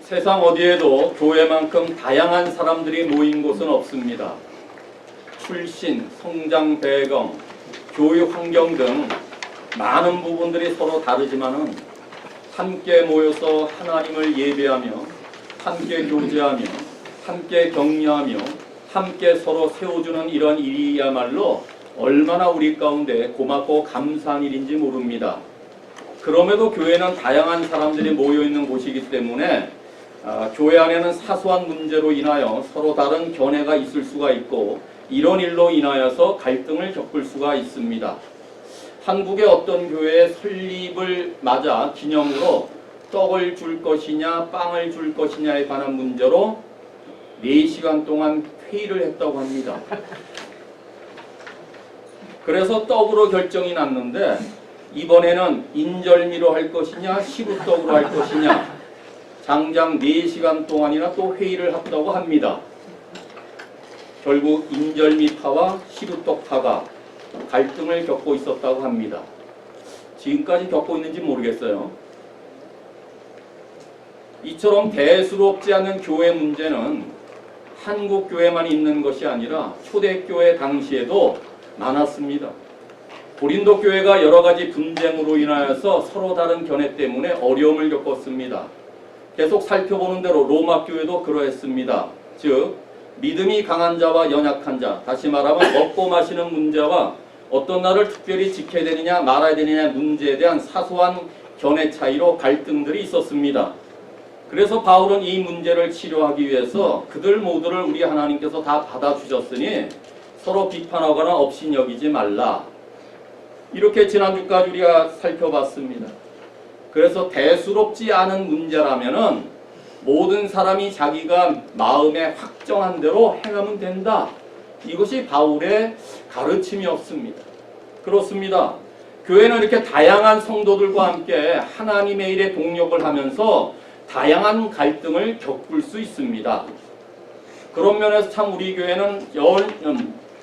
세상 어디에도 교회만큼 다양한 사람들이 모인 곳은 없습니다. 출신, 성장 배경, 교육 환경 등 많은 부분들이 서로 다르지만은 함께 모여서 하나님을 예배하며 함께 교제하며 함께 격려하며 함께 서로 세워주는 이런 일이야말로 얼마나 우리 가운데 고맙고 감사한 일인지 모릅니다. 그럼에도 교회는 다양한 사람들이 모여있는 곳이기 때문에 교회 안에는 사소한 문제로 인하여 서로 다른 견해가 있을 수가 있고 이런 일로 인하여서 갈등을 겪을 수가 있습니다. 한국의 어떤 교회의 설립을 맞아 기념으로 떡을 줄 것이냐 빵을 줄 것이냐에 관한 문제로 4시간 동안 회의를 했다고 합니다. 그래서 떡으로 결정이 났는데 이번에는 인절미로 할 것이냐 시루떡으로 할 것이냐 장장 4시간 동안이나 또 회의를 했다고 합니다. 결국 인절미파와 시루떡파가 갈등을 겪고 있었다고 합니다. 지금까지 겪고 있는지 모르겠어요. 이처럼 대수롭지 않은 교회 문제는 한국 교회만 있는 것이 아니라 초대교회 당시에도 많았습니다. 고린도 교회가 여러 가지 분쟁으로 인하여서 서로 다른 견해 때문에 어려움을 겪었습니다. 계속 살펴보는 대로 로마 교회도 그러했습니다. 즉 믿음이 강한 자와 연약한 자, 다시 말하면 먹고 마시는 문제와 어떤 날을 특별히 지켜야 되느냐 말아야 되느냐 문제에 대한 사소한 견해 차이로 갈등들이 있었습니다. 그래서 바울은 이 문제를 치료하기 위해서 그들 모두를 우리 하나님께서 다 받아주셨으니 서로 비판하거나 업신여기지 말라. 이렇게 지난주까지 우리가 살펴봤습니다. 그래서 대수롭지 않은 문제라면은 모든 사람이 자기가 마음에 확정한 대로 행하면 된다. 이것이 바울의 가르침이었습니다. 그렇습니다. 교회는 이렇게 다양한 성도들과 함께 하나님의 일에 동력을 하면서 다양한 갈등을 겪을 수 있습니다. 그런 면에서 참 우리 교회는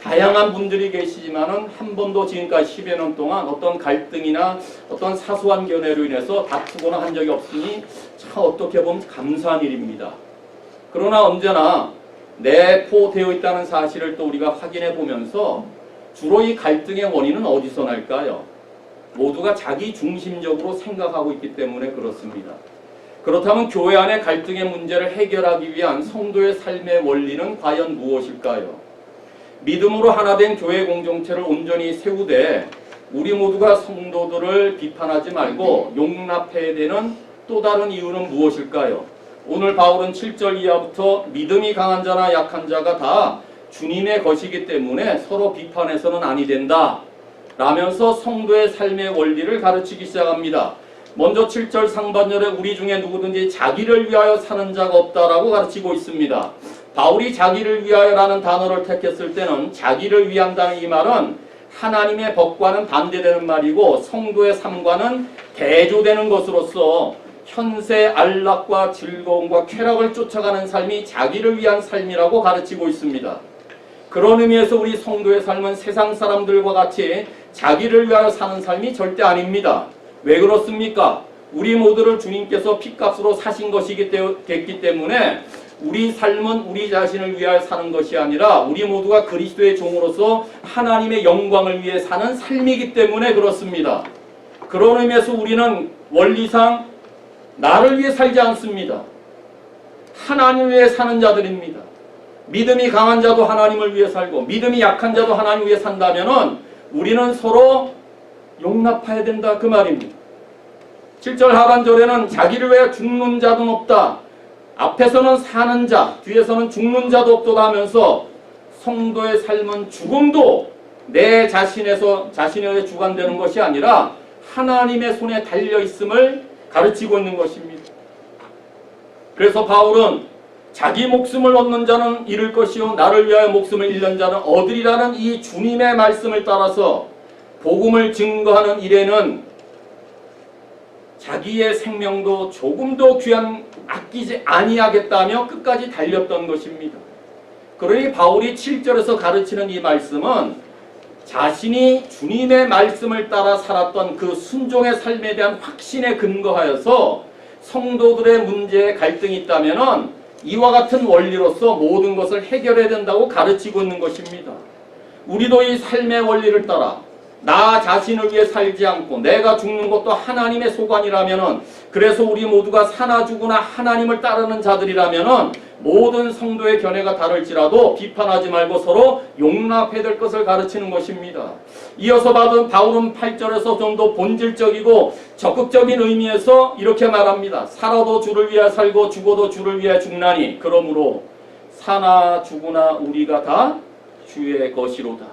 다양한 분들이 계시지만은 한 번도 지금까지 10여 년 동안 어떤 갈등이나 어떤 사소한 견해로 인해서 다투거나 한 적이 없으니 참 어떻게 보면 감사한 일입니다. 그러나 언제나 내포되어 있다는 사실을 또 우리가 확인해 보면서 주로 이 갈등의 원인은 어디서 날까요? 모두가 자기 중심적으로 생각하고 있기 때문에 그렇습니다. 그렇다면 교회 안의 갈등의 문제를 해결하기 위한 성도의 삶의 원리는 과연 무엇일까요? 믿음으로 하나 된 교회 공동체를 온전히 세우되 우리 모두가 성도들을 비판하지 말고 용납해야 되는 또 다른 이유는 무엇일까요? 오늘 바울은 7절 이하부터 믿음이 강한 자나 약한 자가 다 주님의 것이기 때문에 서로 비판해서는 아니 된다 라면서 성도의 삶의 원리를 가르치기 시작합니다. 먼저 7절 상반절에 우리 중에 누구든지 자기를 위하여 사는 자가 없다라고 가르치고 있습니다. 바울이 자기를 위하여라는 단어를 택했을 때는 자기를 위한다는 이 말은 하나님의 법과는 반대되는 말이고 성도의 삶과는 대조되는 것으로서 현세 안락과 즐거움과 쾌락을 쫓아가는 삶이 자기를 위한 삶이라고 가르치고 있습니다. 그런 의미에서 우리 성도의 삶은 세상 사람들과 같이 자기를 위하여 사는 삶이 절대 아닙니다. 왜 그렇습니까? 우리 모두를 주님께서 핏값으로 사신 것이기 때문에 우리 삶은 우리 자신을 위하여 사는 것이 아니라 우리 모두가 그리스도의 종으로서 하나님의 영광을 위해 사는 삶이기 때문에 그렇습니다. 그런 의미에서 우리는 원리상 나를 위해 살지 않습니다. 하나님을 위해 사는 자들입니다. 믿음이 강한 자도 하나님을 위해 살고 믿음이 약한 자도 하나님을 위해 산다면은 우리는 서로 용납해야 된다 그 말입니다. 7절 하반절에는 자기를 위해 죽는 자도 없다. 앞에서는 사는 자, 뒤에서는 죽는 자도 없도다 하면서 성도의 삶은 죽음도 내 자신에 주관되는 것이 아니라 하나님의 손에 달려있음을 가르치고 있는 것입니다. 그래서 바울은 자기 목숨을 얻는 자는 잃을 것이요 나를 위하여 목숨을 잃는 자는 얻으리라는 이 주님의 말씀을 따라서 복음을 증거하는 일에는 자기의 생명도 조금도 아끼지 아니하겠다며 끝까지 달렸던 것입니다. 그러니 바울이 7절에서 가르치는 이 말씀은 자신이 주님의 말씀을 따라 살았던 그 순종의 삶에 대한 확신에 근거하여서 성도들의 문제에 갈등이 있다면은 이와 같은 원리로서 모든 것을 해결해야 된다고 가르치고 있는 것입니다. 우리도 이 삶의 원리를 따라 나 자신을 위해 살지 않고 내가 죽는 것도 하나님의 소관이라면은, 그래서 우리 모두가 사나 죽으나 하나님을 따르는 자들이라면은 모든 성도의 견해가 다를지라도 비판하지 말고 서로 용납해야 될 것을 가르치는 것입니다. 이어서 바울은 8절에서 좀 더 본질적이고 적극적인 의미에서 이렇게 말합니다. 살아도 주를 위하여 살고 죽어도 주를 위하여 죽나니 그러므로 사나 죽으나 우리가 다 주의 것이로다.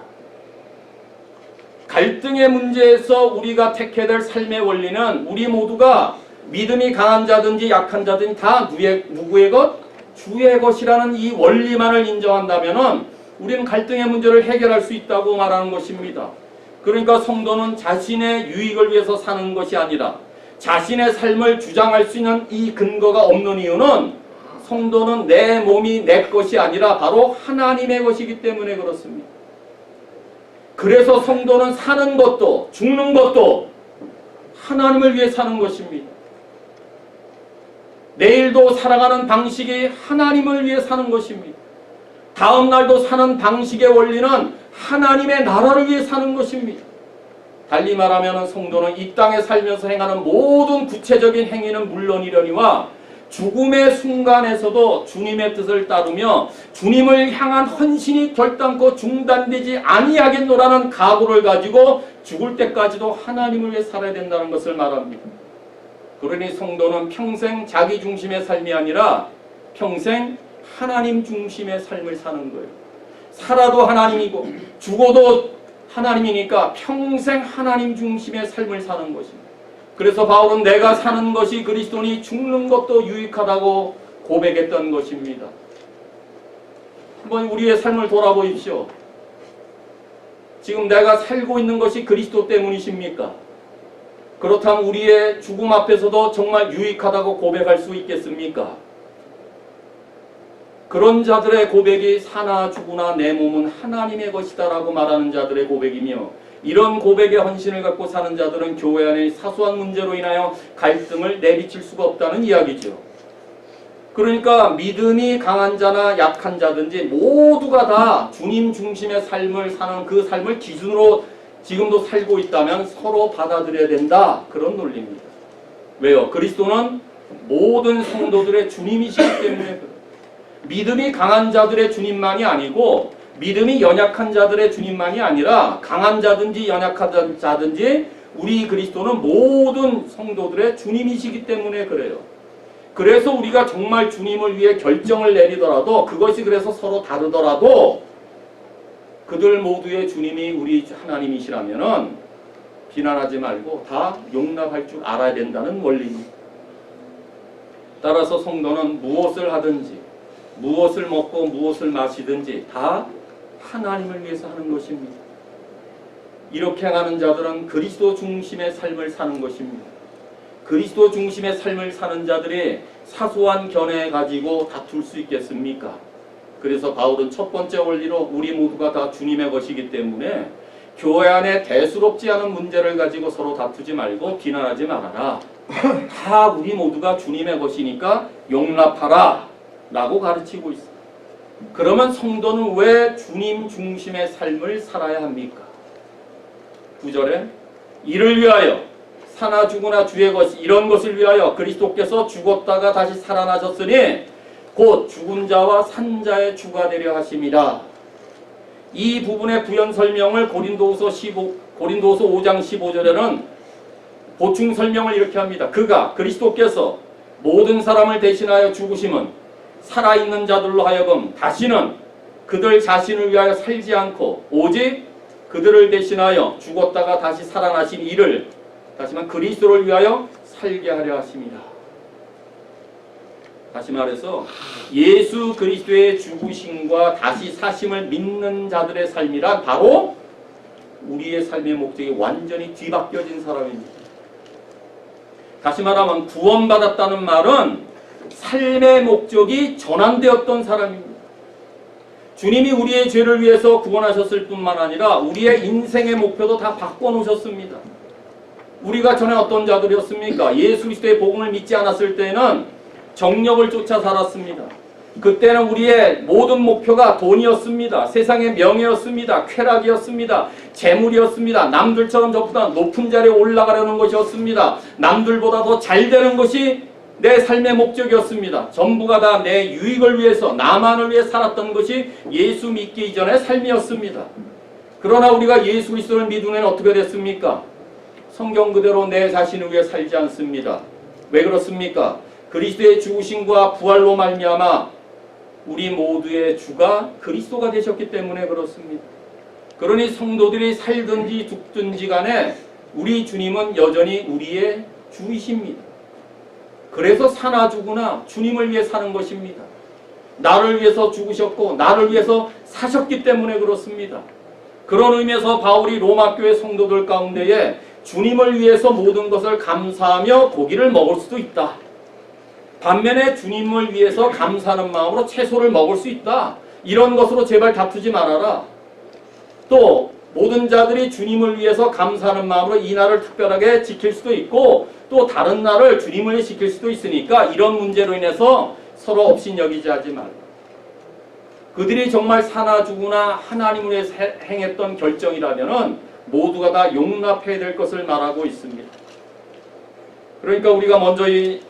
갈등의 문제에서 우리가 택해야 될 삶의 원리는 우리 모두가 믿음이 강한 자든지 약한 자든지 다 누구의 것? 주의 것이라는 이 원리만을 인정한다면 우리는 갈등의 문제를 해결할 수 있다고 말하는 것입니다. 그러니까 성도는 자신의 유익을 위해서 사는 것이 아니라 자신의 삶을 주장할 수 있는 이 근거가 없는 이유는 성도는 내 몸이 내 것이 아니라 바로 하나님의 것이기 때문에 그렇습니다. 그래서 성도는 사는 것도 죽는 것도 하나님을 위해 사는 것입니다. 내일도 살아가는 방식이 하나님을 위해 사는 것입니다. 다음 날도 사는 방식의 원리는 하나님의 나라를 위해 사는 것입니다. 달리 말하면 성도는 이 땅에 살면서 행하는 모든 구체적인 행위는 물론이려니와 죽음의 순간에서도 주님의 뜻을 따르며 주님을 향한 헌신이 결단코 중단되지 아니하겠노라는 각오를 가지고 죽을 때까지도 하나님을 위해 살아야 된다는 것을 말합니다. 그러니 성도는 평생 자기 중심의 삶이 아니라 평생 하나님 중심의 삶을 사는 거예요. 살아도 하나님이고 죽어도 하나님이니까 평생 하나님 중심의 삶을 사는 것입니다. 그래서 바울은 내가 사는 것이 그리스도니 죽는 것도 유익하다고 고백했던 것입니다. 한번 우리의 삶을 돌아보십시오. 지금 내가 살고 있는 것이 그리스도 때문이십니까? 그렇다면 우리의 죽음 앞에서도 정말 유익하다고 고백할 수 있겠습니까? 그런 자들의 고백이 사나 죽으나 내 몸은 하나님의 것이다 라고 말하는 자들의 고백이며, 이런 고백의 헌신을 갖고 사는 자들은 교회 안의 사소한 문제로 인하여 갈등을 내비칠 수가 없다는 이야기죠. 그러니까 믿음이 강한 자나 약한 자든지 모두가 다 주님 중심의 삶을 사는 그 삶을 기준으로 지금도 살고 있다면 서로 받아들여야 된다, 그런 논리입니다. 왜요? 그리스도는 모든 성도들의 주님이시기 때문에 그래요. 믿음이 강한 자들의 주님만이 아니고 믿음이 연약한 자들의 주님만이 아니라 강한 자든지 연약한 자든지 우리 그리스도는 모든 성도들의 주님이시기 때문에 그래요. 그래서 우리가 정말 주님을 위해 결정을 내리더라도, 그것이 그래서 서로 다르더라도 그들 모두의 주님이 우리 하나님이시라면은 비난하지 말고 다 용납할 줄 알아야 된다는 원리입니다. 따라서 성도는 무엇을 하든지 무엇을 먹고 무엇을 마시든지 다 하나님을 위해서 하는 것입니다. 이렇게 행하는 자들은 그리스도 중심의 삶을 사는 것입니다. 그리스도 중심의 삶을 사는 자들이 사소한 견해 가지고 다툴 수 있겠습니까? 그래서 바울은 첫 번째 원리로 우리 모두가 다 주님의 것이기 때문에 교회 안에 대수롭지 않은 문제를 가지고 서로 다투지 말고 비난하지 말아라. 다 우리 모두가 주님의 것이니까 용납하라 라고 가르치고 있습니다. 그러면 성도는 왜 주님 중심의 삶을 살아야 합니까? 9절에 이를 위하여 사나 죽으나 주의 것, 이런 것을 위하여 그리스도께서 죽었다가 다시 살아나셨으니 곧 죽은 자와 산 자의 주가 되려 하심이라. 이 부분의 부연 설명을 고린도후서 5장 15절에는 보충 설명을 이렇게 합니다. 그리스도께서 모든 사람을 대신하여 죽으심은 살아있는 자들로 하여금 다시는 그들 자신을 위하여 살지 않고 오직 그들을 대신하여 죽었다가 다시 살아나신 이를, 다시 말해 그리스도를 위하여 살게 하려 하심이라. 다시 말해서 예수 그리스도의 죽으심과 다시 사심을 믿는 자들의 삶이란 바로 우리의 삶의 목적이 완전히 뒤바뀌어진 사람입니다. 다시 말하면 구원받았다는 말은 삶의 목적이 전환되었던 사람입니다. 주님이 우리의 죄를 위해서 구원하셨을 뿐만 아니라 우리의 인생의 목표도 다 바꿔놓으셨습니다. 우리가 전에 어떤 자들이었습니까? 예수 그리스도의 복음을 믿지 않았을 때는 정력을 쫓아 살았습니다. 그때는 우리의 모든 목표가 돈이었습니다. 세상의 명예였습니다. 쾌락이었습니다. 재물이었습니다. 남들처럼 저보다 높은 자리에 올라가려는 것이었습니다. 남들보다 더 잘 되는 것이 내 삶의 목적이었습니다. 전부가 다 내 유익을 위해서, 나만을 위해 살았던 것이 예수 믿기 이전의 삶이었습니다. 그러나 우리가 예수 그리스도를 믿은 후에는 어떻게 됐습니까? 성경 그대로 내 자신을 위해 살지 않습니다. 왜 그렇습니까? 그리스도의 죽으심과 부활로 말미암아 우리 모두의 주가 그리스도가 되셨기 때문에 그렇습니다. 그러니 성도들이 살든지 죽든지 간에 우리 주님은 여전히 우리의 주이십니다. 그래서 사나 죽으나 주님을 위해 사는 것입니다. 나를 위해서 죽으셨고 나를 위해서 사셨기 때문에 그렇습니다. 그런 의미에서 바울이 로마 교회 성도들 가운데에 주님을 위해서 모든 것을 감사하며 고기를 먹을 수도 있다. 반면에 주님을 위해서 감사하는 마음으로 채소를 먹을 수 있다. 이런 것으로 제발 다투지 말아라. 또 모든 자들이 주님을 위해서 감사하는 마음으로 이 날을 특별하게 지킬 수도 있고 또 다른 날을 주님을 위해 지킬 수도 있으니까 이런 문제로 인해서 서로 업신여기지 하지 말라. 그들이 정말 사나 죽으나 하나님을 위해 행했던 결정이라면은 모두가 다 용납해야 될 것을 말하고 있습니다. 그러니까 우리가 먼저 이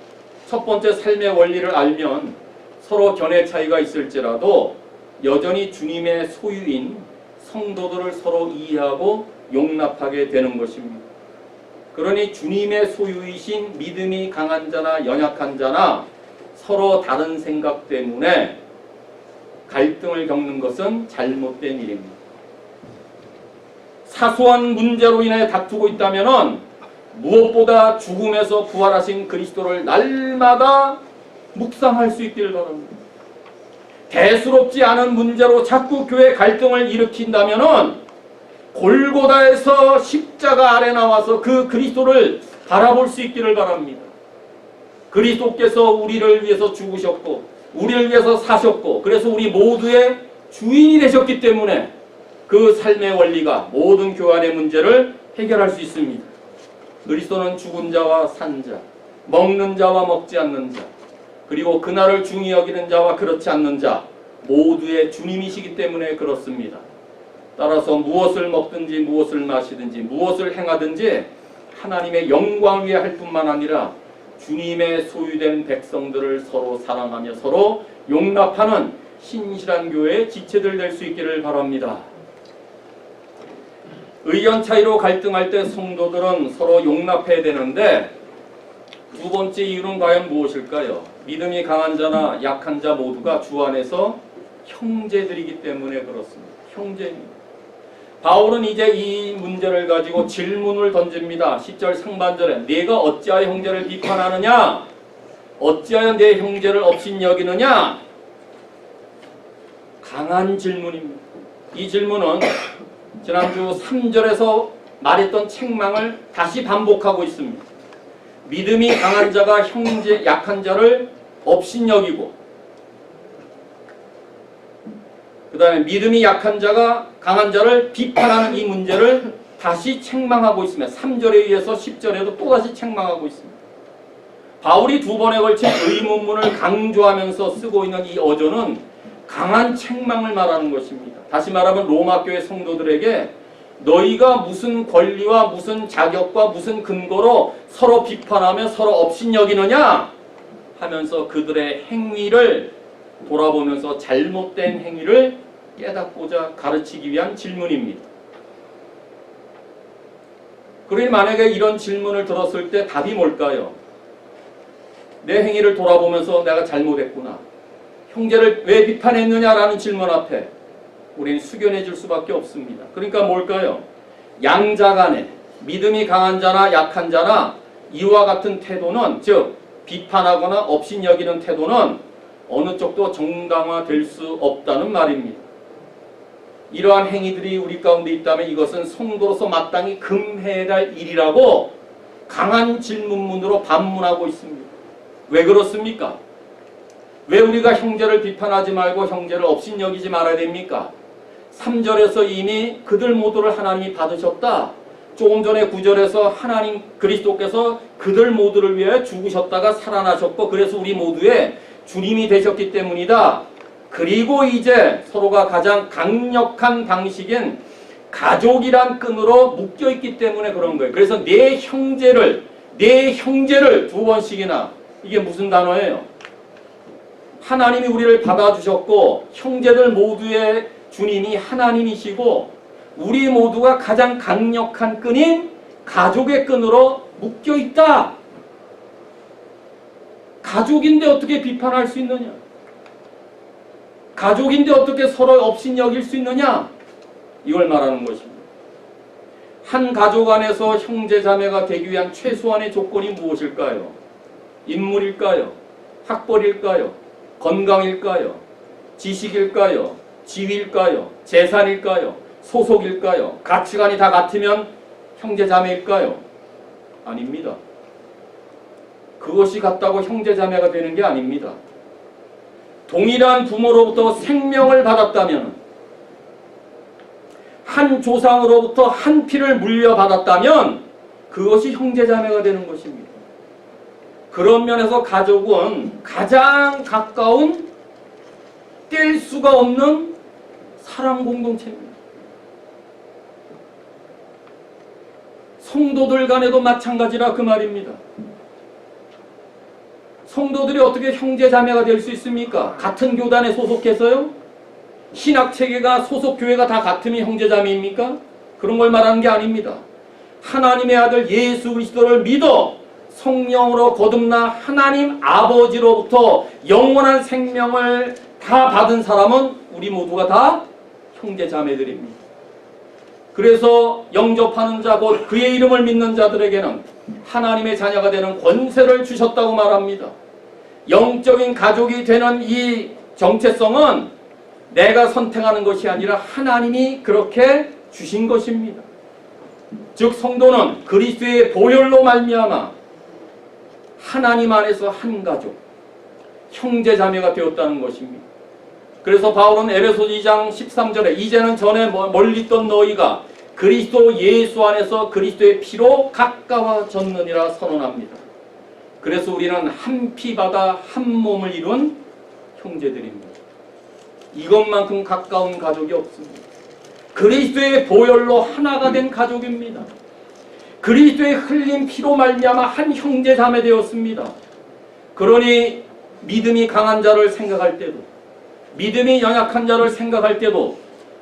첫 번째 삶의 원리를 알면 서로 견해 차이가 있을지라도 여전히 주님의 소유인 성도들을 서로 이해하고 용납하게 되는 것입니다. 그러니 주님의 소유이신 믿음이 강한 자나 연약한 자나 서로 다른 생각 때문에 갈등을 겪는 것은 잘못된 일입니다. 사소한 문제로 인해 다투고 있다면 무엇보다 죽음에서 부활하신 그리스도를 날마다 묵상할 수 있기를 바랍니다. 대수롭지 않은 문제로 자꾸 교회 갈등을 일으킨다면 골고다에서 십자가 아래 나와서 그 그리스도를 바라볼 수 있기를 바랍니다. 그리스도께서 우리를 위해서 죽으셨고 우리를 위해서 사셨고 그래서 우리 모두의 주인이 되셨기 때문에 그 삶의 원리가 모든 교환의 문제를 해결할 수 있습니다. 그리스도는 죽은 자와 산 자, 먹는 자와 먹지 않는 자, 그리고 그날을 중히 여기는 자와 그렇지 않는 자 모두의 주님이시기 때문에 그렇습니다. 따라서 무엇을 먹든지 무엇을 마시든지 무엇을 행하든지 하나님의 영광을 위해 할 뿐만 아니라 주님의 소유된 백성들을 서로 사랑하며 서로 용납하는 신실한 교회의 지체들 될 수 있기를 바랍니다. 의견 차이로 갈등할 때 성도들은 서로 용납해야 되는데 두 번째 이유는 과연 무엇일까요? 믿음이 강한 자나 약한 자 모두가 주 안에서 형제들이기 때문에 그렇습니다. 형제입니다. 바울은 이제 이 문제를 가지고 질문을 던집니다. 10절 상반절에 네가 어찌하여 형제를 비판하느냐? 어찌하여 내 형제를 업신여기느냐? 강한 질문입니다. 이 질문은 지난주 3절에서 말했던 책망을 다시 반복하고 있습니다. 믿음이 강한 자가 형제 약한 자를 업신여기고 그 다음에 믿음이 약한 자가 강한 자를 비판하는 이 문제를 다시 책망하고 있습니다. 3절에 의해서 10절에도 또다시 책망하고 있습니다. 바울이 두 번에 걸친 의문문을 강조하면서 쓰고 있는 이 어조는 강한 책망을 말하는 것입니다. 다시 말하면 로마 교회 성도들에게 너희가 무슨 권리와 무슨 자격과 무슨 근거로 서로 비판하며 서로 업신여기느냐 하면서 그들의 행위를 돌아보면서 잘못된 행위를 깨닫고자 가르치기 위한 질문입니다. 그러니 만약에 이런 질문을 들었을 때 답이 뭘까요? 내 행위를 돌아보면서 내가 잘못했구나. 형제를 왜 비판했느냐라는 질문 앞에 우리는 숙연해 줄 수밖에 없습니다. 그러니까 뭘까요? 양자 간에 믿음이 강한 자나 약한 자나 이와 같은 태도는 즉 비판하거나 업신여기는 태도는 어느 쪽도 정당화될 수 없다는 말입니다. 이러한 행위들이 우리 가운데 있다면 이것은 성도로서 마땅히 금해야 할 일이라고 강한 질문문으로 반문하고 있습니다. 왜 그렇습니까? 왜 우리가 형제를 비판하지 말고 형제를 업신여기지 말아야 됩니까? 3절에서 이미 그들 모두를 하나님이 받으셨다. 조금 전에 구절에서 하나님 그리스도께서 그들 모두를 위해 죽으셨다가 살아나셨고 그래서 우리 모두의 주님이 되셨기 때문이다. 그리고 이제 서로가 가장 강력한 방식인 가족이란 끈으로 묶여있기 때문에 그런 거예요. 그래서 내 형제를 두 번씩이나, 이게 무슨 단어예요? 하나님이 우리를 받아주셨고 형제들 모두의 주님이 하나님이시고 우리 모두가 가장 강력한 끈인 가족의 끈으로 묶여있다. 가족인데 어떻게 비판할 수 있느냐? 가족인데 어떻게 서로 업신여길 수 있느냐? 이걸 말하는 것입니다. 한 가족 안에서 형제자매가 되기 위한 최소한의 조건이 무엇일까요? 인물일까요? 학벌일까요? 건강일까요? 지식일까요? 지위일까요? 재산일까요? 소속일까요? 가치관이 다 같으면 형제자매일까요? 아닙니다. 그것이 같다고 형제자매가 되는 게 아닙니다. 동일한 부모로부터 생명을 받았다면, 한 조상으로부터 한 피를 물려받았다면 그것이 형제자매가 되는 것입니다. 그런 면에서 가족은 가장 가까운 뗄 수가 없는 사랑 공동체입니다. 성도들 간에도 마찬가지라 그 말입니다. 성도들이 어떻게 형제자매가 될 수 있습니까? 같은 교단에 소속해서요? 신학체계가 소속교회가 다 같으면 형제자매입니까? 그런 걸 말하는 게 아닙니다. 하나님의 아들 예수 그리스도를 믿어 성령으로 거듭나 하나님 아버지로부터 영원한 생명을 다 받은 사람은 우리 모두가 다 형제자매들입니다. 그래서 영접하는 자 곧 그의 이름을 믿는 자들에게는 하나님의 자녀가 되는 권세를 주셨다고 말합니다. 영적인 가족이 되는 이 정체성은 내가 선택하는 것이 아니라 하나님이 그렇게 주신 것입니다. 즉 성도는 그리스도의 보혈로 말미암아 하나님 안에서 한 가족, 형제자매가 되었다는 것입니다. 그래서 바울은 에베소 2장 13절에 이제는 전에 멀리 있던 너희가 그리스도 예수 안에서 그리스도의 피로 가까워졌느니라 선언합니다. 그래서 우리는 한 피 받아 한 몸을 이룬 형제들입니다. 이것만큼 가까운 가족이 없습니다. 그리스도의 보혈로 하나가 된 가족입니다. 그리스도의 흘린 피로 말미암아 한 형제자매 되었습니다. 그러니 믿음이 강한 자를 생각할 때도 믿음이 연약한 자를 생각할 때도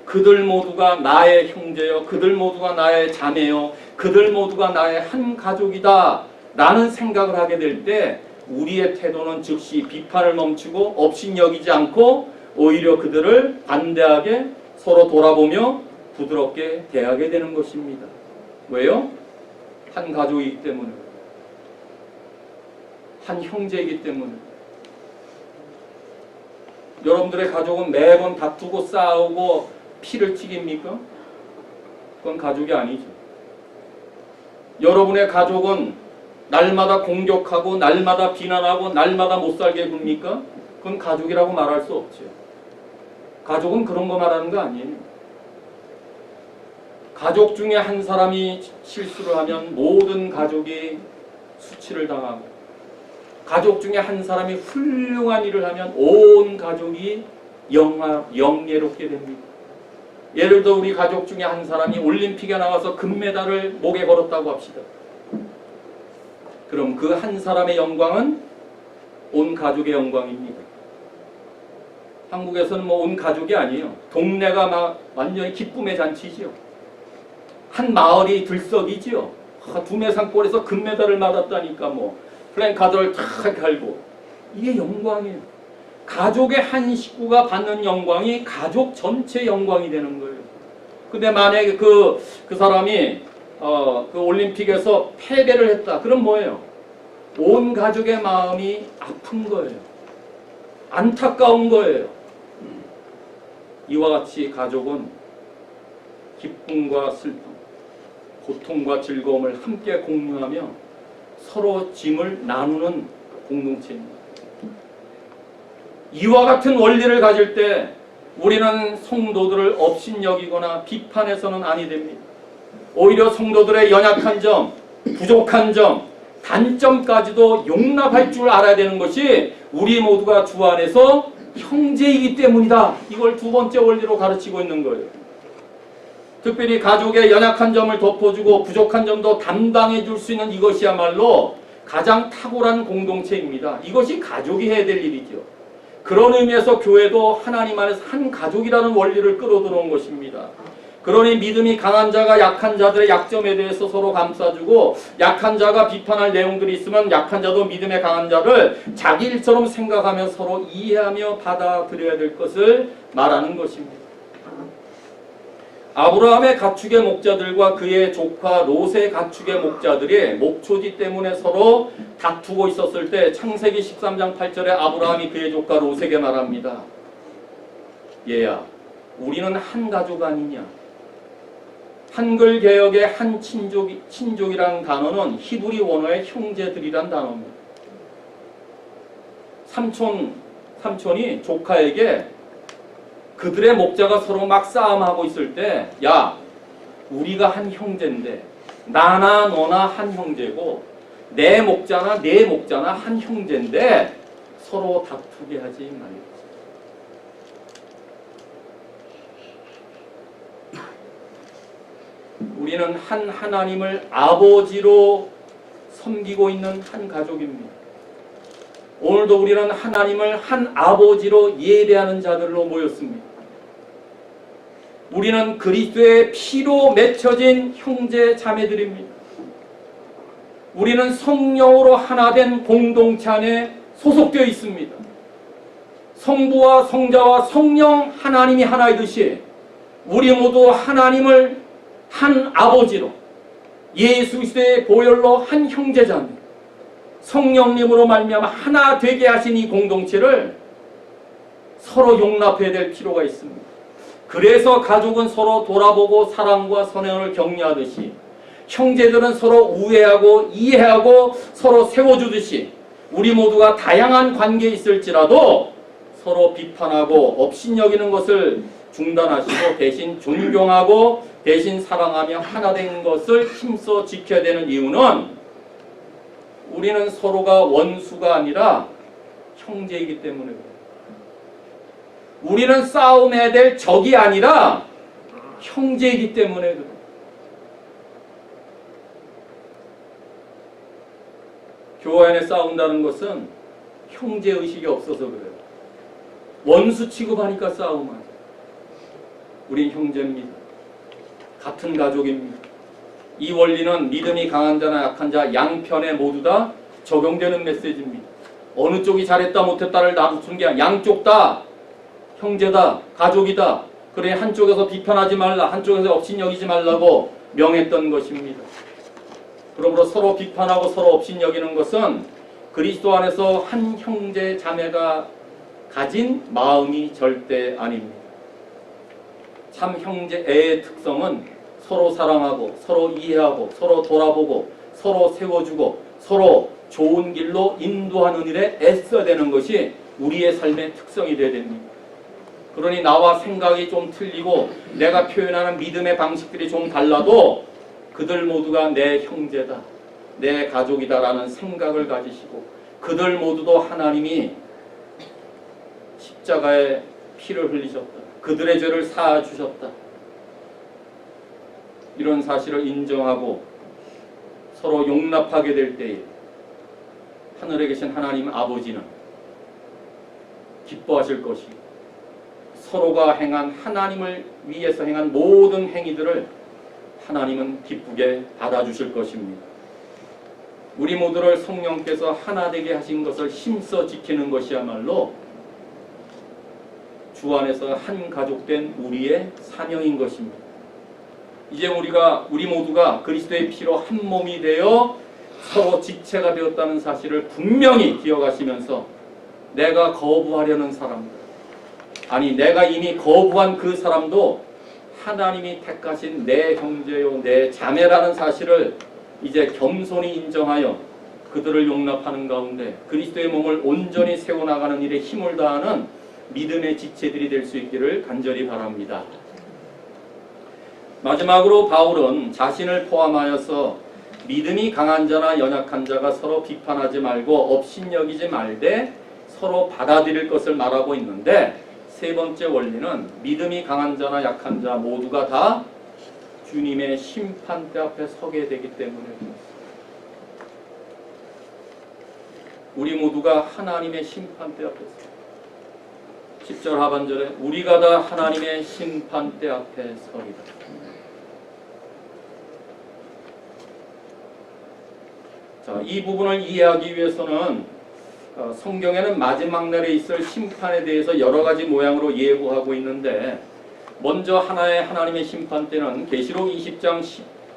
그들 모두가 나의 형제요, 그들 모두가 나의 자매요, 그들 모두가 나의 한 가족이다 라는 생각을 하게 될 때 우리의 태도는 즉시 비판을 멈추고 업신여기지 않고 오히려 그들을 관대하게 서로 돌아보며 부드럽게 대하게 되는 것입니다. 왜요? 한 가족이기 때문에, 한 형제이기 때문에. 여러분들의 가족은 매번 다투고 싸우고 피를 튀깁니까? 그건 가족이 아니죠. 여러분의 가족은 날마다 공격하고 날마다 비난하고 날마다 못살게 굽니까? 그건 가족이라고 말할 수 없죠. 가족은 그런 거 말하는 거 아니에요. 가족 중에 한 사람이 실수를 하면 모든 가족이 수치를 당하고, 가족 중에 한 사람이 훌륭한 일을 하면 온 가족이 영예롭게 됩니다. 예를 들어 우리 가족 중에 한 사람이 올림픽에 나가서 금메달을 목에 걸었다고 합시다. 그럼 그 한 사람의 영광은 온 가족의 영광입니다. 한국에서는 뭐 온 가족이 아니에요. 동네가 막 완전히 기쁨의 잔치지요. 한 마을이 들썩이지요. 두메산골에서 금메달을 받았다니까 뭐 플랜카드를 탁 갈고, 이게 영광이에요. 가족의 한 식구가 받는 영광이 가족 전체 영광이 되는 거예요. 근데 만약에 그 사람이 그 올림픽에서 패배를 했다. 그럼 뭐예요? 온 가족의 마음이 아픈 거예요. 안타까운 거예요. 이와 같이 가족은 기쁨과 슬픔, 고통과 즐거움을 함께 공유하며 서로 짐을 나누는 공동체입니다. 이와 같은 원리를 가질 때 우리는 성도들을 업신여기거나 비판해서는 아니 됩니다. 오히려 성도들의 연약한 점, 부족한 점, 단점까지도 용납할 줄 알아야 되는 것이 우리 모두가 주 안에서 형제이기 때문이다. 이걸 두 번째 원리로 가르치고 있는 거예요. 특별히 가족의 연약한 점을 덮어주고 부족한 점도 담당해 줄 수 있는 이것이야말로 가장 탁월한 공동체입니다. 이것이 가족이 해야 될 일이죠. 그런 의미에서 교회도 하나님 안에서 한 가족이라는 원리를 끌어들여온 것입니다. 그러니 믿음이 강한 자가 약한 자들의 약점에 대해서 서로 감싸주고, 약한 자가 비판할 내용들이 있으면 약한 자도 믿음의 강한 자를 자기 일처럼 생각하며 서로 이해하며 받아들여야 될 것을 말하는 것입니다. 아브라함의 가축의 목자들과 그의 조카 롯의 가축의 목자들이 목초지 때문에 서로 다투고 있었을 때 창세기 13장 8절에 아브라함이 그의 조카 롯에게 말합니다. 얘야, 우리는 한 가족 아니냐? 한글 개역의 한 친족이라는 단어는 히브리 원어의 형제들이란 단어입니다. 삼촌이 조카에게 그들의 목자가 서로 막 싸움하고 있을 때, 야, 우리가 한 형제인데 나나 너나 한 형제고 내 목자나 한 형제인데 서로 다투게 하지 말자. 우리는 한 하나님을 아버지로 섬기고 있는 한 가족입니다. 오늘도 우리는 하나님을 한 아버지로 예배하는 자들로 모였습니다. 우리는 그리스도의 피로 맺혀진 형제 자매들입니다. 우리는 성령으로 하나 된 공동체 안에 소속되어 있습니다. 성부와 성자와 성령 하나님이 하나이듯이 우리 모두 하나님을 한 아버지로, 예수 그리스도의 보혈로 한 형제자매, 성령님으로 말미암아 하나 되게 하신 이 공동체를 서로 용납해야 될 필요가 있습니다. 그래서 가족은 서로 돌아보고 사랑과 선행을 격려하듯이, 형제들은 서로 우애하고 이해하고 서로 세워주듯이, 우리 모두가 다양한 관계에 있을지라도 서로 비판하고 업신여기는 것을 중단하시고 대신 존경하고 대신 사랑하며 하나 된 것을 힘써 지켜야 되는 이유는 우리는 서로가 원수가 아니라 형제이기 때문에 그래요. 우리는 싸움해야 될 적이 아니라 형제이기 때문에 그래요. 교회 안에 싸운다는 것은 형제의식이 없어서 그래요. 원수 취급하니까 싸움하죠. 우린 형제입니다. 같은 가족입니다. 이 원리는 믿음이 강한 자나 약한 자 양편에 모두 다 적용되는 메시지입니다. 어느 쪽이 잘했다 못했다를 나누는 게 아니라 양쪽 다 형제다, 가족이다. 그래 한쪽에서 비판하지 말라, 한쪽에서 업신여기지 말라고 명했던 것입니다. 그러므로 서로 비판하고 서로 업신여기는 것은 그리스도 안에서 한 형제 자매가 가진 마음이 절대 아닙니다. 참 형제의 특성은 서로 사랑하고 서로 이해하고 서로 돌아보고 서로 세워주고 서로 좋은 길로 인도하는 일에 애써야 되는 것이 우리의 삶의 특성이 되어야 됩니다. 그러니 나와 생각이 좀 틀리고 내가 표현하는 믿음의 방식들이 좀 달라도 그들 모두가 내 형제다, 내 가족이다라는 생각을 가지시고 그들 모두도 하나님이 십자가에 피를 흘리셨다, 그들의 죄를 사하주셨다, 이런 사실을 인정하고 서로 용납하게 될 때에 하늘에 계신 하나님 아버지는 기뻐하실 것이고 서로가 행한 하나님을 위해서 행한 모든 행위들을 하나님은 기쁘게 받아주실 것입니다. 우리 모두를 성령께서 하나 되게 하신 것을 힘써 지키는 것이야말로 주 안에서 한 가족된 우리의 사명인 것입니다. 이제 우리 모두가 그리스도의 피로 한 몸이 되어 서로 지체가 되었다는 사실을 분명히 기억하시면서 내가 거부하려는 사람들, 아니 내가 이미 거부한 그 사람도 하나님이 택하신 내 형제요 내 자매라는 사실을 이제 겸손히 인정하여 그들을 용납하는 가운데 그리스도의 몸을 온전히 세워나가는 일에 힘을 다하는 믿음의 지체들이 될 수 있기를 간절히 바랍니다. 마지막으로 바울은 자신을 포함하여서 믿음이 강한 자나 연약한 자가 서로 비판하지 말고 업신여기지 말되 서로 받아들일 것을 말하고 있는데, 세 번째 원리는 믿음이 강한 자나 약한 자 모두가 다 주님의 심판대 앞에 서게 되기 때문에 우리 모두가 하나님의 심판대 앞에 서 10절 하반절에 우리가 다 하나님의 심판대 앞에 서리다. 자, 이 부분을 이해하기 위해서는 성경에는 마지막 날에 있을 심판에 대해서 여러 가지 모양으로 예고하고 있는데, 먼저 하나님의 심판 때는 계시록 20장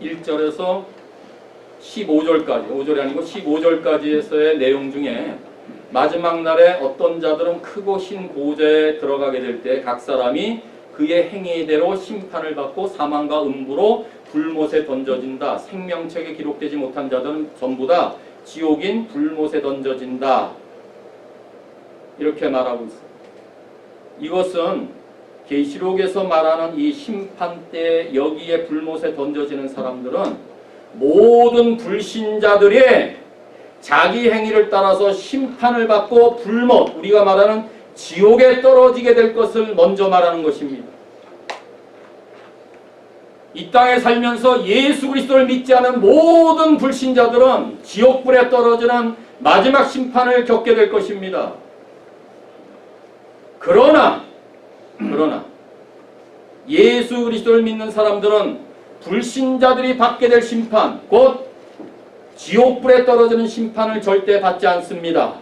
11절에서 15절까지, 5절이 아니고 15절까지에서의 내용 중에 마지막 날에 어떤 자들은 크고 흰 보좌에 들어가게 될 때 각 사람이 그의 행위대로 심판을 받고 사망과 음부로 불못에 던져진다. 생명책에 기록되지 못한 자들은 전부 다 지옥인 불못에 던져진다. 이렇게 말하고 있습니다. 이것은 계시록에서 말하는 이 심판 때 여기에 불못에 던져지는 사람들은 모든 불신자들이 자기 행위를 따라서 심판을 받고 불못, 우리가 말하는 지옥에 떨어지게 될 것을 먼저 말하는 것입니다. 이 땅에 살면서 예수 그리스도를 믿지 않은 모든 불신자들은 지옥불에 떨어지는 마지막 심판을 겪게 될 것입니다. 그러나 예수 그리스도를 믿는 사람들은 불신자들이 받게 될 심판, 곧 지옥불에 떨어지는 심판을 절대 받지 않습니다.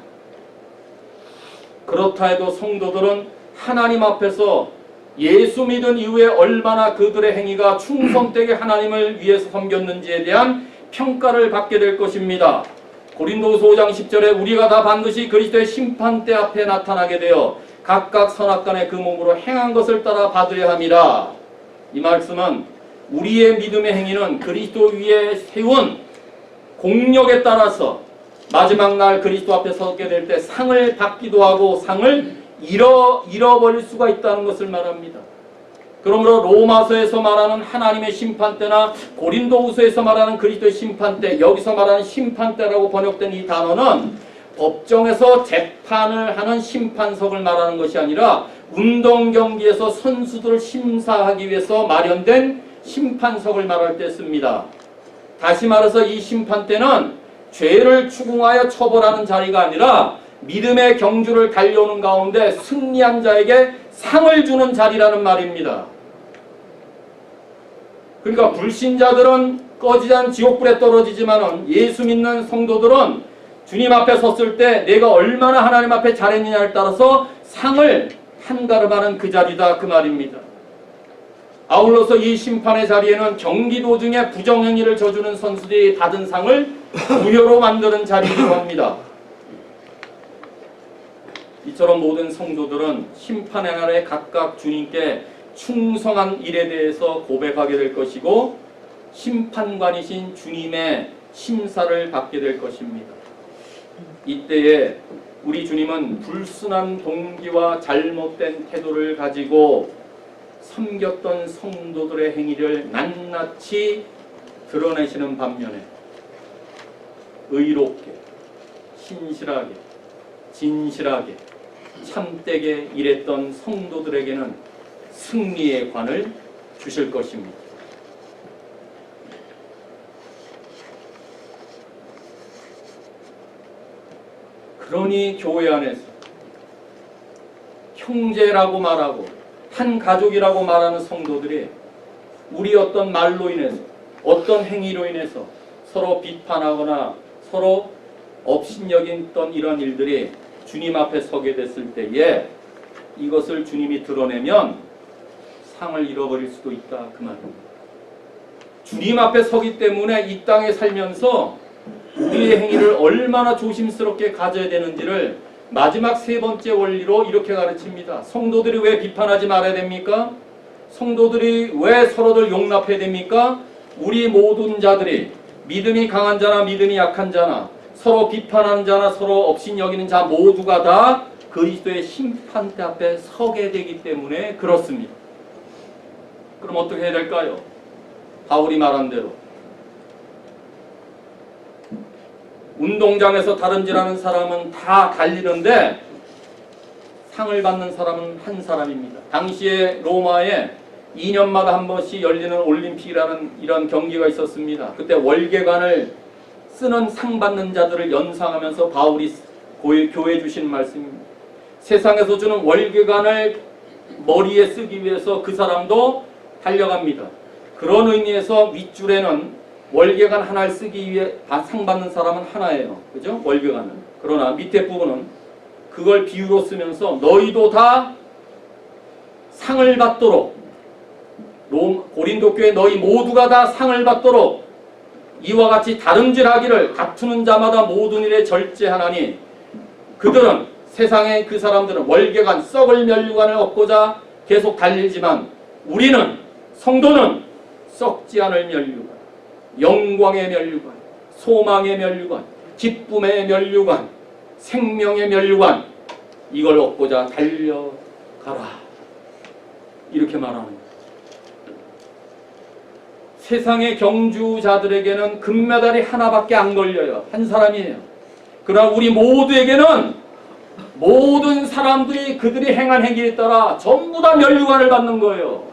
그렇다 해도 성도들은 하나님 앞에서 예수 믿은 이후에 얼마나 그들의 행위가 충성되게 하나님을 위해서 섬겼는지에 대한 평가를 받게 될 것입니다. 고린도후서 5장 10절에 우리가 다 반드시 그리스도의 심판대 앞에 나타나게 되어 각각 선악간에 그 몸으로 행한 것을 따라 받으려 함이라. 이 말씀은 우리의 믿음의 행위는 그리스도 위에 세운 공력에 따라서 마지막 날 그리스도 앞에 서게 될 때 상을 받기도 하고 상을 잃어버릴 수가 있다는 것을 말합니다. 그러므로 로마서에서 말하는 하나님의 심판대나 고린도후서에서 말하는 그리스도의 심판대, 여기서 말하는 심판대라고 번역된 이 단어는 법정에서 재판을 하는 심판석을 말하는 것이 아니라 운동 경기에서 선수들을 심사하기 위해서 마련된 심판석을 말할 때 씁니다. 다시 말해서 이 심판대는 죄를 추궁하여 처벌하는 자리가 아니라 믿음의 경주를 달려오는 가운데 승리한 자에게 상을 주는 자리라는 말입니다. 그러니까 불신자들은 꺼지지 않은 지옥불에 떨어지지만 예수 믿는 성도들은 주님 앞에 섰을 때 내가 얼마나 하나님 앞에 잘했느냐에 따라서 상을 한가름하는 그 자리다, 그 말입니다. 아울러서 이 심판의 자리에는 경기 도중에 부정행위를 저주는 선수들이 받은 상을 무효로 만드는 자리이기도 합니다. 이처럼 모든 성도들은 심판의 날에 각각 주님께 충성한 일에 대해서 고백하게 될 것이고 심판관이신 주님의 심사를 받게 될 것입니다. 이때에 우리 주님은 불순한 동기와 잘못된 태도를 가지고 섬겼던 성도들의 행위를 낱낱이 드러내시는 반면에 의롭게, 신실하게, 진실하게, 참되게 일했던 성도들에게는 승리의 관을 주실 것입니다. 그러니 교회 안에서 형제라고 말하고 한 가족이라고 말하는 성도들이 우리 어떤 말로 인해서 어떤 행위로 인해서 서로 비판하거나 서로 업신여겼던 이런 일들이 주님 앞에 서게 됐을 때에 이것을 주님이 드러내면 상을 잃어버릴 수도 있다, 그 말입니다. 주님 앞에 서기 때문에 이 땅에 살면서 우리의 행위를 얼마나 조심스럽게 가져야 되는지를 마지막 세 번째 원리로 이렇게 가르칩니다. 성도들이 왜 비판하지 말아야 됩니까? 성도들이 왜 서로들 용납해야 됩니까? 우리 모든 자들이 믿음이 강한 자나 믿음이 약한 자나 서로 비판하는 자나 서로 업신여기는 자 모두가 다 그리스도의 심판대 앞에 서게 되기 때문에 그렇습니다. 그럼 어떻게 해야 될까요? 바울이 말한 대로 운동장에서 다름질하는 사람은 다 달리는데 상을 받는 사람은 한 사람입니다. 당시에 로마에 2년마다 한 번씩 열리는 올림픽이라는 이런 경기가 있었습니다. 그때 월계관을 쓰는 상 받는 자들을 연상하면서 바울이 교회 주신 말씀입니다. 세상에서 주는 월계관을 머리에 쓰기 위해서 그 사람도 달려갑니다. 그런 의미에서 윗줄에는 월계관 하나를 쓰기 위해 상 받는 사람은 하나예요. 그죠? 월계관은. 그러나 밑에 부분은 그걸 비유로 쓰면서 너희도 다 상을 받도록 고린도 교회 너희 모두가 다 상을 받도록 이와 같이 다름질하기를 다투는 자마다 모든 일에 절제하나니 그들은 세상의 그 사람들은 월계관 썩을 면류관을 얻고자 계속 달리지만 우리는 성도는 썩지 않을 면류관, 영광의 면류관, 소망의 면류관, 기쁨의 면류관, 생명의 면류관 이걸 얻고자 달려가라 이렇게 말하는 거예요. 세상의 경주자들에게는 금메달이 하나밖에 안 걸려요. 한 사람이에요. 그러나 우리 모두에게는 모든 사람들이 그들이 행한 행위에 따라 전부 다 면류관을 받는 거예요.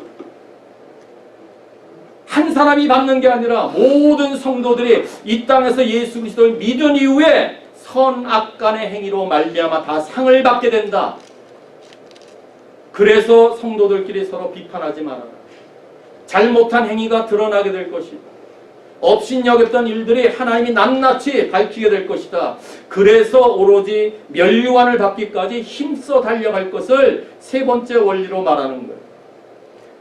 한 사람이 받는 게 아니라 모든 성도들이 이 땅에서 예수 그리스도를 믿은 이후에 선악간의 행위로 말미암아 다 상을 받게 된다. 그래서 성도들끼리 서로 비판하지 말아라. 잘못한 행위가 드러나게 될 것이다. 업신여겼던 일들이 하나님이 낱낱이 밝히게 될 것이다. 그래서 오로지 면류관을 받기까지 힘써 달려갈 것을 세 번째 원리로 말하는 거예요.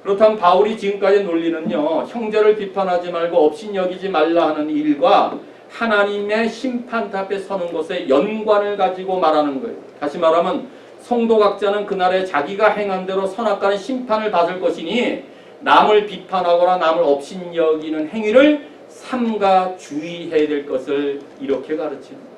그렇다면 바울이 지금까지 논리는요, 형제를 비판하지 말고 업신여기지 말라 하는 일과 하나님의 심판 앞에 서는 것에 연관을 가지고 말하는 거예요. 다시 말하면 성도 각자는 그날에 자기가 행한 대로 선악간의 심판을 받을 것이니 남을 비판하거나 남을 업신여기는 행위를 삼가 주의해야 될 것을 이렇게 가르치는 거예요.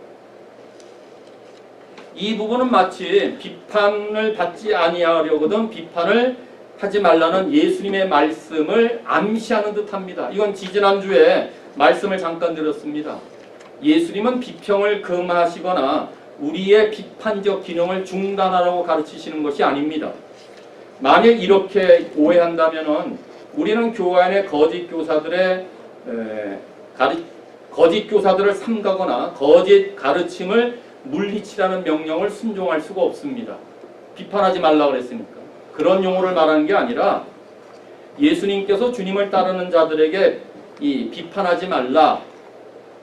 이 부분은 마치 비판을 받지 아니하려거든 비판을 하지 말라는 예수님의 말씀을 암시하는 듯합니다. 이건 지지난주에 말씀을 잠깐 드렸습니다. 예수님은 비평을 금하시거나 우리의 비판적 기능을 중단하라고 가르치시는 것이 아닙니다. 만일 이렇게 오해한다면은 우리는 교회 안에 거짓 교사들을 삼가거나 거짓 가르침을 물리치라는 명령을 순종할 수가 없습니다. 비판하지 말라 그랬으니까. 그런 용어를 말하는 게 아니라 예수님께서 주님을 따르는 자들에게 이 비판하지 말라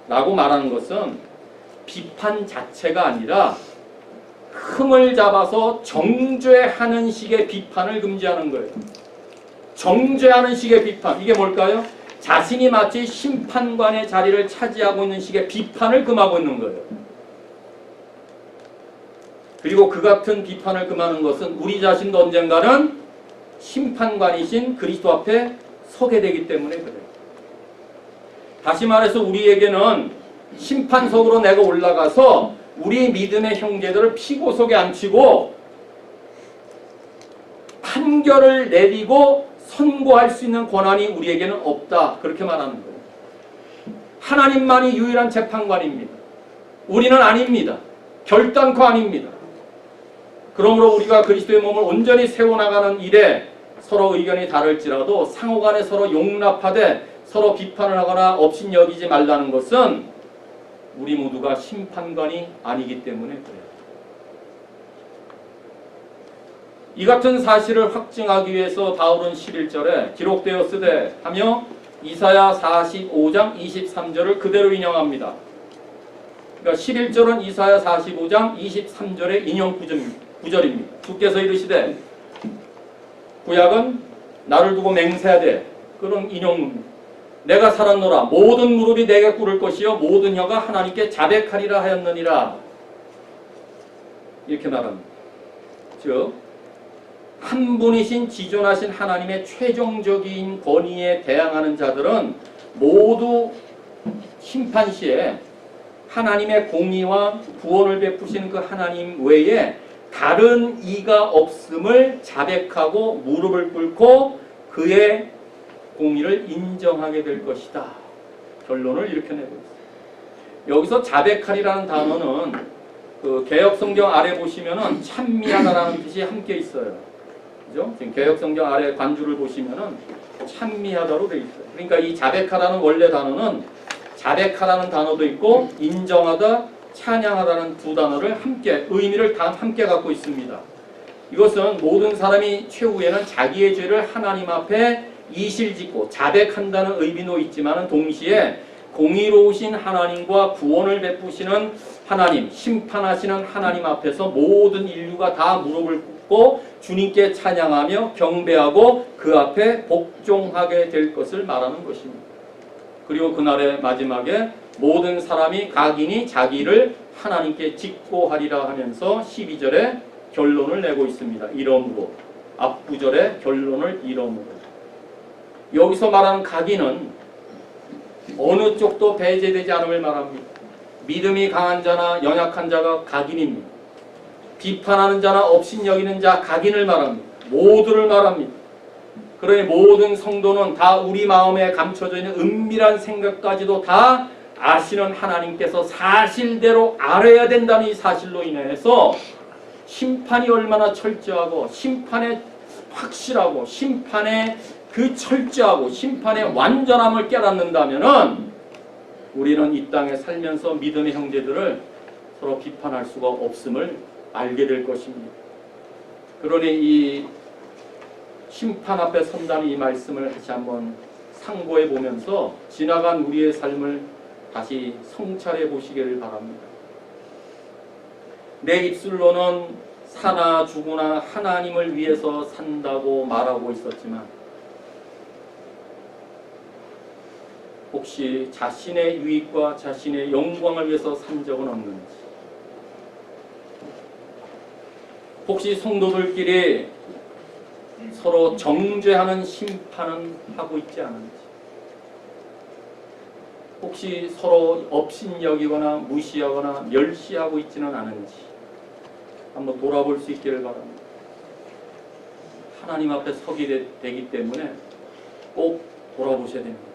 라고 말하는 것은 비판 자체가 아니라 흠을 잡아서 정죄하는 식의 비판을 금지하는 거예요. 정죄하는 식의 비판. 이게 뭘까요? 자신이 마치 심판관의 자리를 차지하고 있는 식의 비판을 금하고 있는 거예요. 그리고 그 같은 비판을 금하는 것은 우리 자신도 언젠가는 심판관이신 그리스도 앞에 서게 되기 때문에 그래요. 다시 말해서 우리에게는 심판석으로 내가 올라가서 우리 믿음의 형제들을 피고석에 앉히고 판결을 내리고 선고할 수 있는 권한이 우리에게는 없다. 그렇게 말하는 거예요. 하나님만이 유일한 재판관입니다. 우리는 아닙니다. 결단코 아닙니다. 그러므로 우리가 그리스도의 몸을 온전히 세워나가는 일에 서로 의견이 다를지라도 상호간에 서로 용납하되 서로 비판을 하거나 업신여기지 말라는 것은 우리 모두가 심판관이 아니기 때문에 그래요. 이 같은 사실을 확증하기 위해서 바울은 11절에 기록되었으되 하며 이사야 45장 23절을 그대로 인용합니다. 그러니까 11절은 이사야 45장 23절의 인용 구절입니다. 주께서 이르시되 구약은 나를 두고 맹세하되 그런 인용입니다. 내가 살았노라 모든 무릎이 내게 꿇을 것이요 모든 혀가 하나님께 자백하리라 하였느니라. 이렇게 말합니다. 즉 한 분이신 지존하신 하나님의 최종적인 권위에 대항하는 자들은 모두 심판시에 하나님의 공의와 구원을 베푸시는 그 하나님 외에 다른 이가 없음을 자백하고 무릎을 꿇고 그의 공의를 인정하게 될 것이다. 결론을 이렇게 내고 있어요. 여기서 자백하리라는 단어는 그 개역성경 아래 보시면은 찬미하다라는 뜻이 함께 있어요. 그죠? 지금 개역성경 아래 관주를 보시면은 찬미하다로 되어 있어요. 그러니까 이 자백하다는 원래 단어는 자백하다는 단어도 있고 인정하다, 찬양하다는 두 단어를 함께 의미를 다 함께 갖고 있습니다. 이것은 모든 사람이 최후에는 자기의 죄를 하나님 앞에 이실짓고 자백한다는 의미도 있지만 동시에 공의로우신 하나님과 구원을 베푸시는 하나님, 심판하시는 하나님 앞에서 모든 인류가 다 무릎을 꿇고 주님께 찬양하며 경배하고 그 앞에 복종하게 될 것을 말하는 것입니다. 그리고 그날의 마지막에 모든 사람이 각인이 자기를 하나님께 직고하리라 하면서 12절에 결론을 내고 있습니다. 이러므로 앞구절에 결론을 이러므로 여기서 말하는 각인은 어느 쪽도 배제되지 않음을 말합니다. 믿음이 강한 자나 연약한 자가 각인입니다. 비판하는 자나 업신여기는 자 각인을 말합니다. 모두를 말합니다. 그러니 모든 성도는 다 우리 마음에 감춰져 있는 은밀한 생각까지도 다 아시는 하나님께서 사실대로 알아야 된다는 이 사실로 인해서 심판이 얼마나 철저하고 심판에 확실하고 심판에 그 철저하고 심판의 완전함을 깨닫는다면은 우리는 이 땅에 살면서 믿음의 형제들을 서로 비판할 수가 없음을 알게 될 것입니다. 그러니 이 심판 앞에 선다는 이 말씀을 다시 한번 상고해 보면서 지나간 우리의 삶을 다시 성찰해 보시기를 바랍니다. 내 입술로는 사나 죽으나 하나님을 위해서 산다고 말하고 있었지만 혹시 자신의 유익과 자신의 영광을 위해서 산 적은 없는지, 혹시 성도들끼리 서로 정죄하는 심판은 하고 있지 않은지, 혹시 서로 업신여기거나 무시하거나 멸시하고 있지는 않은지 한번 돌아볼 수 있기를 바랍니다. 하나님 앞에 서게 되기 때문에 꼭 돌아보셔야 됩니다.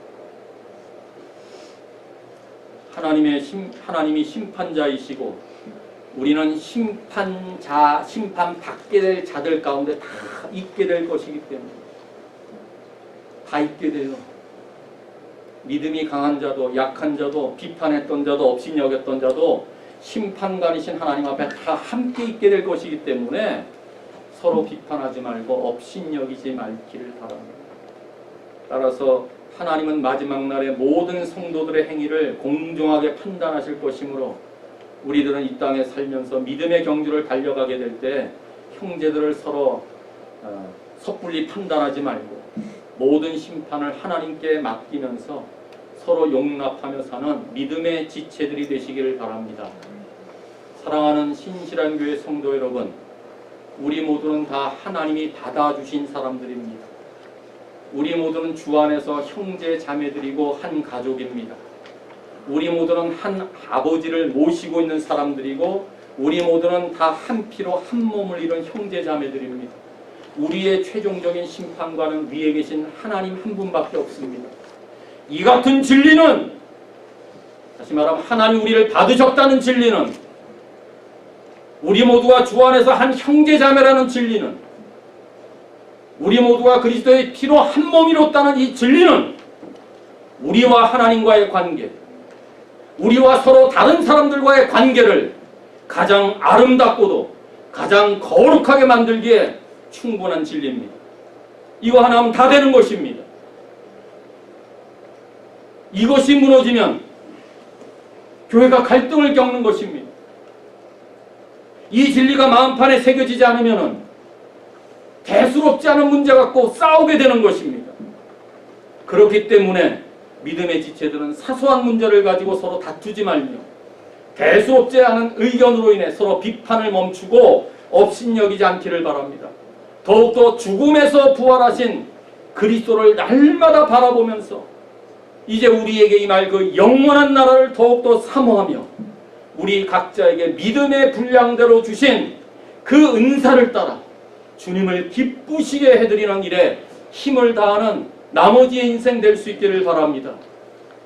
하나님이 심판자이시고 우리는 심판받게 될 자들 가운데 다 있게 될 것이기 때문에 다 있게 돼요. 믿음이 강한 자도 약한 자도 비판했던 자도 업신여겼던 자도 심판관이신 하나님 앞에 다 함께 있게 될 것이기 때문에 서로 비판하지 말고 업신여기지 말기를 바랍니다. 따라서 하나님은 마지막 날에 모든 성도들의 행위를 공정하게 판단하실 것이므로 우리들은 이 땅에 살면서 믿음의 경주를 달려가게 될 때 형제들을 서로 섣불리 판단하지 말고 모든 심판을 하나님께 맡기면서 서로 용납하며 사는 믿음의 지체들이 되시기를 바랍니다. 사랑하는 신실한 교회 성도 여러분, 우리 모두는 다 하나님이 받아주신 사람들입니다. 우리 모두는 주 안에서 형제 자매들이고 한 가족입니다. 우리 모두는 한 아버지를 모시고 있는 사람들이고 우리 모두는 다 한 피로 한 몸을 이룬 형제 자매들입니다. 우리의 최종적인 심판관은 위에 계신 하나님 한 분밖에 없습니다. 이 같은 진리는, 다시 말하면 하나님 우리를 받으셨다는 진리는, 우리 모두가 주 안에서 한 형제 자매라는 진리는, 우리 모두가 그리스도의 피로 한 몸이 롯다는 이 진리는 우리와 하나님과의 관계, 우리와 서로 다른 사람들과의 관계를 가장 아름답고도 가장 거룩하게 만들기에 충분한 진리입니다. 이거 하나 하면 다 되는 것입니다. 이것이 무너지면 교회가 갈등을 겪는 것입니다. 이 진리가 마음판에 새겨지지 않으면 대수롭지 않은 문제 갖고 싸우게 되는 것입니다. 그렇기 때문에 믿음의 지체들은 사소한 문제를 가지고 서로 다투지 말며 대수롭지 않은 의견으로 인해 서로 비판을 멈추고 업신여기지 않기를 바랍니다. 더욱더 죽음에서 부활하신 그리스도를 날마다 바라보면서 이제 우리에게 임할 그 영원한 나라를 더욱더 사모하며 우리 각자에게 믿음의 분량대로 주신 그 은사를 따라 주님을 기쁘시게 해드리는 일에 힘을 다하는 나머지의 인생 될 수 있기를 바랍니다.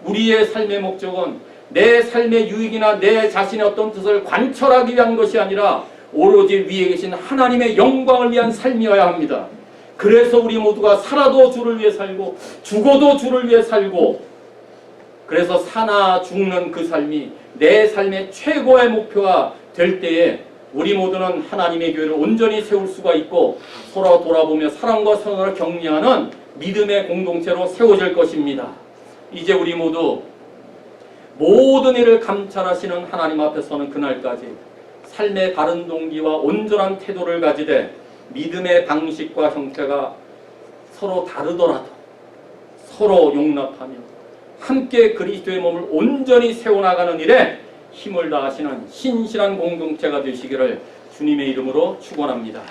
우리의 삶의 목적은 내 삶의 유익이나 내 자신의 어떤 뜻을 관철하기 위한 것이 아니라 오로지 위에 계신 하나님의 영광을 위한 삶이어야 합니다. 그래서 우리 모두가 살아도 주를 위해 살고 죽어도 주를 위해 살고, 그래서 사나 죽는 그 삶이 내 삶의 최고의 목표가 될 때에 우리 모두는 하나님의 교회를 온전히 세울 수가 있고 서로 돌아보며 사랑과 선을 격려하는 믿음의 공동체로 세워질 것입니다. 이제 우리 모두 모든 일을 감찰하시는 하나님 앞에 서는 그날까지 삶의 바른 동기와 온전한 태도를 가지되 믿음의 방식과 형태가 서로 다르더라도 서로 용납하며 함께 그리스도의 몸을 온전히 세워나가는 일에 힘을 다하시는 신실한 공동체가 되시기를 주님의 이름으로 축원합니다.